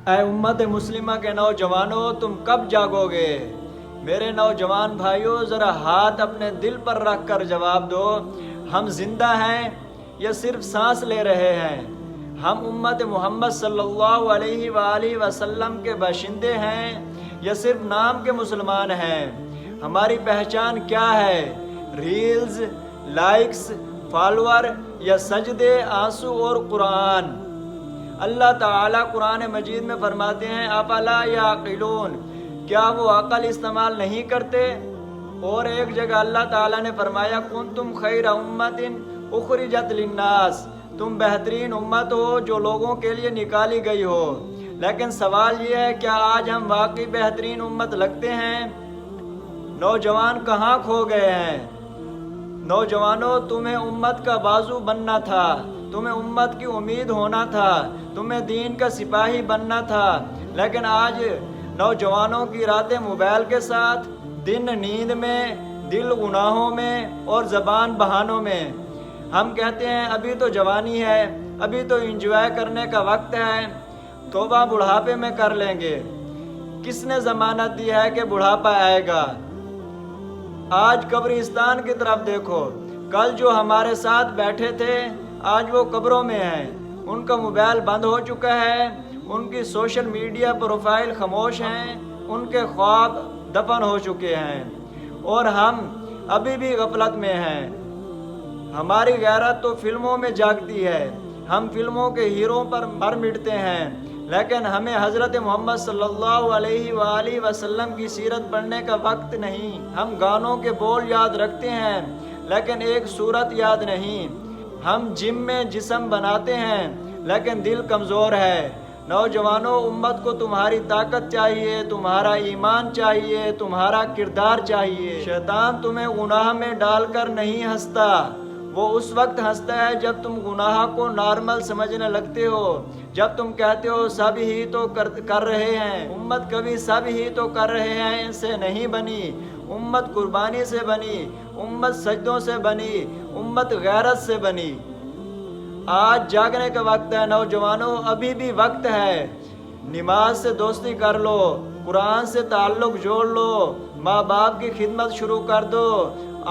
اے امت مسلمہ کے نوجوانوں، تم کب جاگو گے؟ میرے نوجوان بھائیوں، ذرا ہاتھ اپنے دل پر رکھ کر جواب دو، ہم زندہ ہیں یا صرف سانس لے رہے ہیں؟ ہم امت محمد صلی اللہ علیہ وآلہ وسلم کے باشندے ہیں یا صرف نام کے مسلمان ہیں؟ ہماری پہچان کیا ہے؟ ریلز، لائکس، فالوور یا سجدے، آنسو اور قرآن؟ اللہ تعالیٰ قرآن مجید میں فرماتے ہیں افلا یعقلون، کیا وہ عقل استعمال نہیں کرتے؟ اور ایک جگہ اللہ تعالیٰ نے فرمایا کنتم خیر امت اخرجت للناس، تم بہترین امت ہو جو لوگوں کے لیے نکالی گئی ہو۔ لیکن سوال یہ ہے کیا آج ہم واقعی بہترین امت لگتے ہیں؟ نوجوان کہاں کھو گئے ہیں؟ نوجوانوں، تمہیں امت کا بازو بننا تھا، تمہیں امت کی امید ہونا تھا، تمہیں دین کا سپاہی بننا تھا، لیکن آج نوجوانوں کی راتیں موبائل کے ساتھ، دن نیند میں، دل گناہوں میں اور زبان بہانوں میں۔ ہم کہتے ہیں ابھی تو جوانی ہے، ابھی تو انجوائے کرنے کا وقت ہے، توبہ بڑھاپے میں کر لیں گے۔ کس نے ضمانت دی ہے کہ بڑھاپا آئے گا؟ آج قبرستان کی طرف دیکھو، کل جو ہمارے ساتھ بیٹھے تھے آج وہ قبروں میں ہیں، ان کا موبائل بند ہو چکا ہے، ان کی سوشل میڈیا پروفائل خاموش ہیں، ان کے خواب دفن ہو چکے ہیں، اور ہم ابھی بھی غفلت میں ہیں۔ ہماری غیرت تو فلموں میں جاگتی ہے، ہم فلموں کے ہیروں پر مر مٹتے ہیں، لیکن ہمیں حضرت محمد صلی اللہ علیہ وآلہ وسلم کی سیرت پڑھنے کا وقت نہیں۔ ہم گانوں کے بول یاد رکھتے ہیں لیکن ایک صورت یاد نہیں۔ ہم جم میں جسم بناتے ہیں لیکن دل کمزور ہے۔ نوجوانوں، امت کو تمہاری طاقت چاہیے، تمہارا ایمان چاہیے، تمہارا کردار چاہیے۔ شیطان تمہیں گناہ میں ڈال کر نہیں ہنستا، وہ اس وقت ہنستا ہے جب تم گناہ کو نارمل سمجھنے لگتے ہو، جب تم کہتے ہو سب ہی تو کر رہے ہیں۔ امت کبھی سب ہی تو کر رہے ہیں ان سے نہیں بنی، امت قربانی سے بنی، امت سجدوں سے بنی، امت غیرت سے بنی۔ آج جاگنے کا وقت ہے نوجوانوں، ابھی بھی وقت ہے۔ نماز سے دوستی کر لو، قرآن سے تعلق جوڑ لو، ماں باپ کی خدمت شروع کر دو،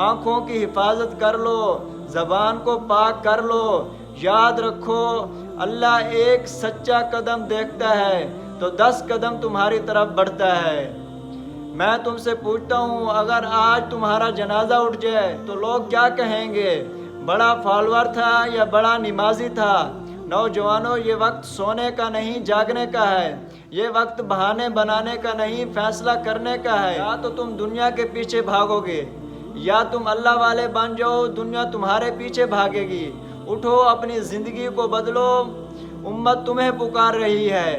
آنکھوں کی حفاظت کر لو، زبان کو پاک کر لو۔ یاد رکھو، اللہ ایک سچا قدم دیکھتا ہے تو 10 قدم تمہاری طرف بڑھتا ہے۔ میں تم سے پوچھتا ہوں، اگر آج تمہارا جنازہ اٹھ جائے تو لوگ کیا کہیں گے؟ بڑا فالوور تھا یا بڑا نمازی تھا؟ نوجوانوں، یہ وقت سونے کا نہیں جاگنے کا ہے، یہ وقت بہانے بنانے کا نہیں فیصلہ کرنے کا ہے۔ یا تو تم دنیا کے پیچھے بھاگو گے یا تم اللہ والے بن جاؤ، دنیا تمہارے پیچھے بھاگے گی۔ اٹھو، اپنی زندگی کو بدلو، امت تمہیں پکار رہی ہے۔